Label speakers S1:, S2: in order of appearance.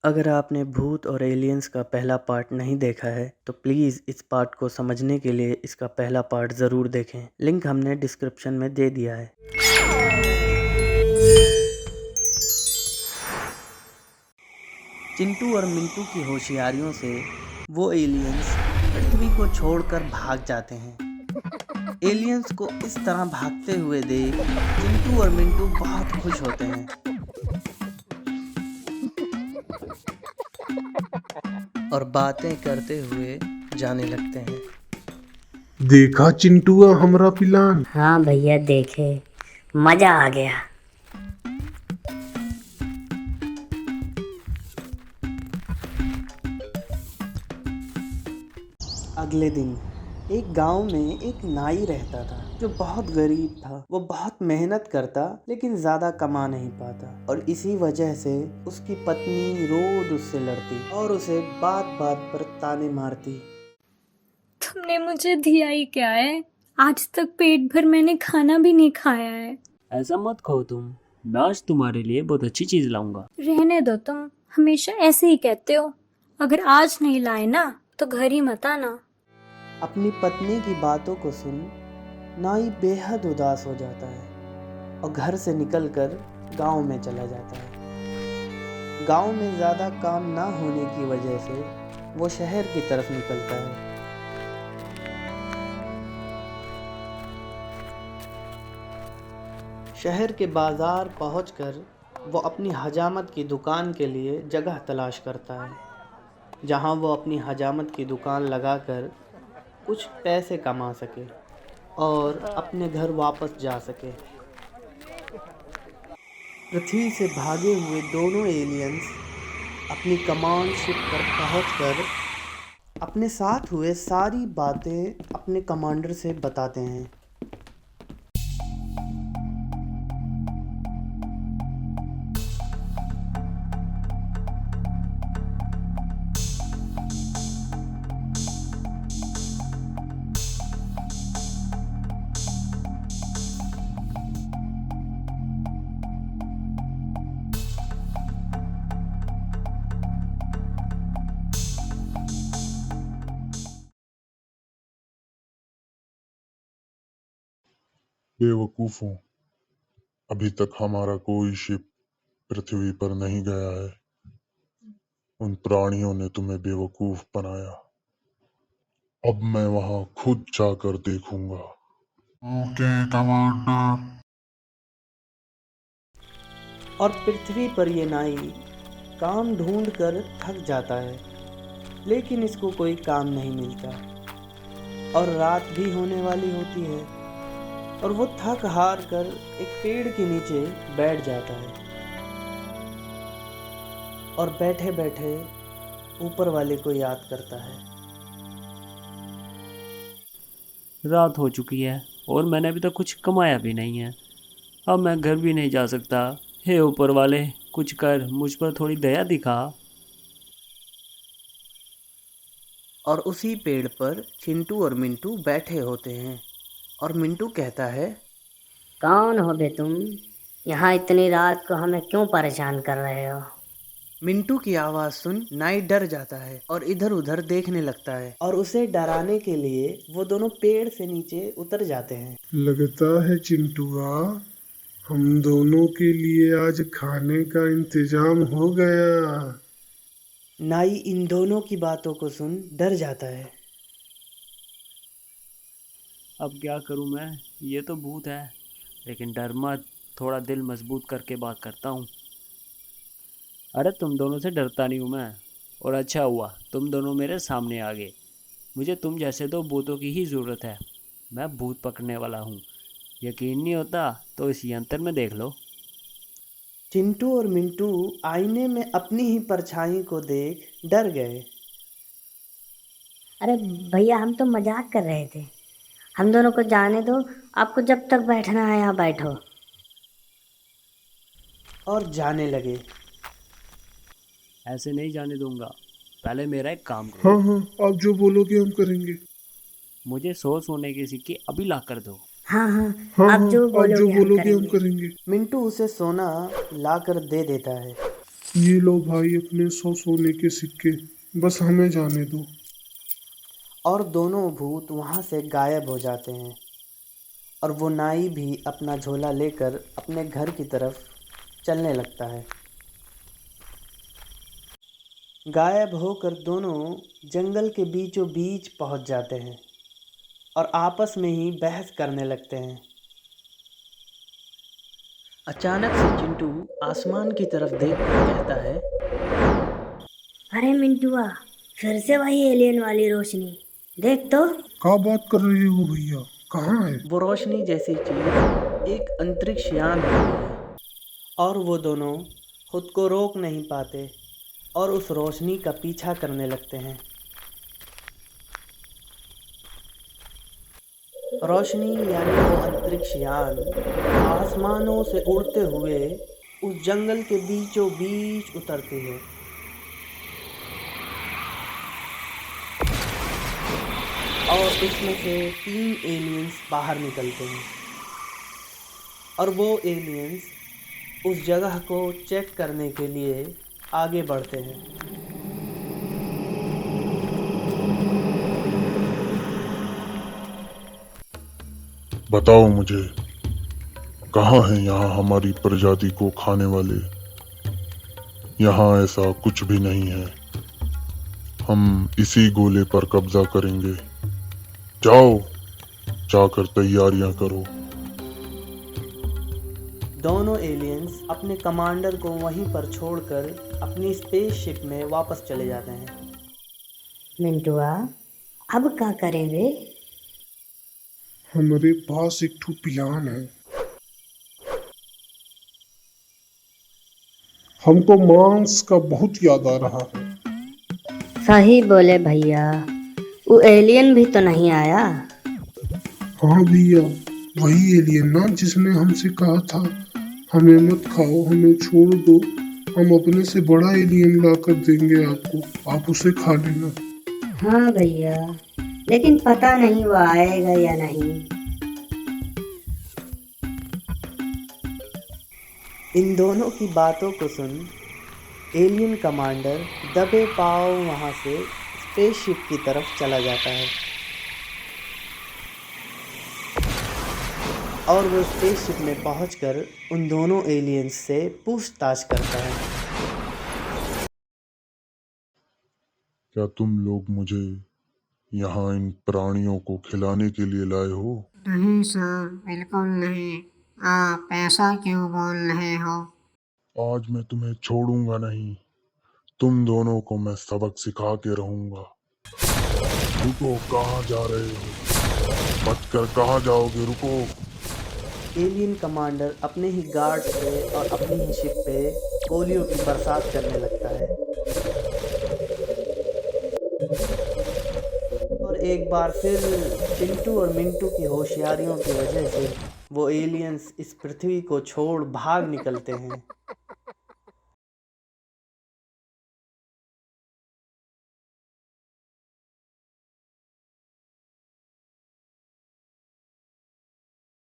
S1: अगर आपने भूत और एलियंस का पहला पार्ट नहीं देखा है तो प्लीज़ इस पार्ट को समझने के लिए इसका पहला पार्ट ज़रूर देखें। लिंक हमने डिस्क्रिप्शन में दे दिया है। चिंटू और मिंटू की होशियारियों से वो एलियंस पृथ्वी को छोड़कर भाग जाते हैं। एलियंस को इस तरह भागते हुए देख चिंटू और मिंटू बहुत खुश होते हैं और बातें करते हुए जाने लगते हैं।
S2: देखा चिंटुआ हमरा प्लान।
S3: हाँ भैया देखे, मजा आ गया।
S1: अगले दिन एक गांव में एक नाई रहता था जो बहुत गरीब था। वो बहुत मेहनत करता लेकिन ज्यादा कमा नहीं पाता और इसी वजह से उसकी पत्नी रोज उससे लड़ती और उसे बात बात पर ताने मारती।
S4: तुमने मुझे दिया ही क्या है? आज तक पेट भर मैंने खाना भी नहीं खाया है।
S5: ऐसा मत कहो तुम, मैं आज तुम्हारे लिए बहुत अच्छी चीज लाऊंगा।
S4: रहने दो, तुम हमेशा ऐसे ही कहते हो। अगर आज नहीं लाए ना तो घर ही मत आना।
S1: अपनी पत्नी की बातों को सुन नाई बेहद उदास हो जाता है और घर से निकलकर गांव में चला जाता है। गांव में ज़्यादा काम ना होने की वजह से वो शहर की तरफ निकलता है। शहर के बाजार पहुंचकर वो अपनी हजामत की दुकान के लिए जगह तलाश करता है जहां वो अपनी हजामत की दुकान लगाकर कुछ पैसे कमा सके और अपने घर वापस जा सके। पृथ्वी से भागे हुए दोनों एलियंस अपनी कमांड शिप पर पहुंचकर अपने साथ हुए सारी बातें अपने कमांडर से बताते हैं।
S2: बेवकूफों, अभी तक हमारा कोई शिप पृथ्वी पर नहीं गया है। उन प्राणियों ने तुम्हें बेवकूफ बनाया। अब मैं वहां खुद जाकर देखूंगा। Okay commander.
S1: और पृथ्वी पर ये नाई काम ढूंढ कर थक जाता है लेकिन इसको कोई काम नहीं मिलता और रात भी होने वाली होती है और वो थक हार कर एक पेड़ के नीचे बैठ जाता है और बैठे बैठे ऊपर वाले को याद करता है।
S5: रात हो चुकी है और मैंने अभी तक कुछ कमाया भी नहीं है। अब मैं घर भी नहीं जा सकता। हे ऊपर वाले, कुछ कर, मुझ पर थोड़ी दया दिखा।
S1: और उसी पेड़ पर चिंटू और मिंटू बैठे होते हैं और मिंटू कहता है,
S3: कौन हो बे तुम? यहाँ इतनी रात को हमें क्यों परेशान कर रहे हो?
S1: मिंटू की आवाज़ सुन नाई डर जाता है और इधर उधर देखने लगता है और उसे डराने के लिए वो दोनों पेड़ से नीचे उतर जाते हैं।
S2: लगता है चिंटुआ, हम दोनों के लिए आज खाने का इंतजाम हो गया।
S1: नाई इन दोनों की बातों को सुन डर जाता है।
S5: अब क्या करूं मैं? ये तो भूत है, लेकिन डर मत, थोड़ा दिल मजबूत करके बात करता हूँ। अरे तुम दोनों से डरता नहीं हूँ मैं, और अच्छा हुआ तुम दोनों मेरे सामने आ गए। मुझे तुम जैसे दो भूतों की ही ज़रूरत है। मैं भूत पकड़ने वाला हूँ। यकीन नहीं होता तो इस यंत्र में देख लो।
S1: चिंटू और मिंटू आईने में अपनी ही परछाई को देख डर गए।
S3: अरे भैया, हम तो मजाक कर रहे थे। हम दोनों को जाने दो, आपको जब तक बैठना है यहाँ बैठो।
S1: और जाने लगे।
S5: ऐसे नहीं जाने दूंगा। पहले मेरा एक काम
S2: हाँ
S5: करो।
S2: हाँ, आप जो बोलोगे हम करेंगे।
S5: मुझे 100 सोने के सिक्के अभी ला कर दो।
S3: हाँ हाँ,
S2: हाँ
S3: आप
S2: हाँ,
S3: जो
S2: आप जो
S3: बोलोगे हम
S2: बोलोगे हम
S3: करेंगे।
S2: करेंगे।
S1: मिंटू उसे सोना लाकर दे देता है
S6: ये लो भाई अपने 100 सोने के सिक्के, बस हमें जाने दो।
S1: और दोनों भूत वहाँ से गायब हो जाते हैं और वो नाई भी अपना झोला लेकर अपने घर की तरफ चलने लगता है। गायब होकर दोनों जंगल के बीचों बीच पहुँच जाते हैं और आपस में ही बहस करने लगते हैं। अचानक से चिंटू आसमान की तरफ देखकर कहता है,
S3: अरे मिंटुआ, फिर से वही एलियन वाली रोशनी, देख तो।
S6: क्या बात कर रहे हो भैया, कहाँ है?
S1: वो रोशनी जैसी चीज़ एक अंतरिक्ष यान होती है और वो दोनों खुद को रोक नहीं पाते और उस रोशनी का पीछा करने लगते हैं। रोशनी यानी वो अंतरिक्ष यान आसमानों से उड़ते हुए उस जंगल के बीचों बीच उतरती है और उसमें से 3 एलियंस बाहर निकलते हैं और वो एलियंस उस जगह को चेक करने के लिए आगे बढ़ते हैं।
S2: बताओ मुझे, कहाँ हैं यहाँ हमारी प्रजाति को खाने वाले? यहाँ ऐसा कुछ भी नहीं है। हम इसी गोले पर कब्जा करेंगे। जाओ, जाकर तैयारियां करो।
S1: दोनों एलियंस अपने कमांडर को वहीं पर छोड़कर अपनी स्पेसशिप में वापस चले जाते हैं।
S3: मिंटुआ, अब क्या करेंगे?
S6: हमारे पास एक ठो प्लान है। हमको मांस का बहुत याद आ रहा है।
S3: सही बोले भैया, वो एलियन भी तो नहीं आया।
S6: हाँ भैया, वही एलियन ना जिसने हमसे कहा था हमें मत खाओ, हमें छोड़ दो, हम अपने से बड़ा एलियन ला कर देंगे आपको, आप उसे खा लेना।
S3: हाँ भैया, लेकिन पता नहीं वो आएगा या नहीं।
S1: इन दोनों की बातों को सुन एलियन कमांडर दबे पांव वहां से स्पेसशिप की तरफ चला जाता है और वो स्पेसशिप में पहुंचकर उन दोनों एलियंस से पूछताछ करता है।
S2: क्या तुम लोग मुझे यहाँ इन प्राणियों को खिलाने के लिए लाए हो?
S7: नहीं सर, बिल्कुल नहीं। आप ऐसा क्यों बोल रहे हो?
S2: आज मैं तुम्हें छोड़ूंगा नहीं। तुम दोनों को मैं सबक सिखा के रहूंगा। रुको, कहाँ जा रहे हो? बचकर कहाँ जाओगे? रुको।
S1: एलियन कमांडर अपने ही गार्ड पे और अपनी ही शिप पे गोलियों की बरसात करने लगता है और एक बार फिर चिंटू और मिंटू की होशियारियों की वजह से वो एलियंस इस पृथ्वी को छोड़ भाग निकलते हैं।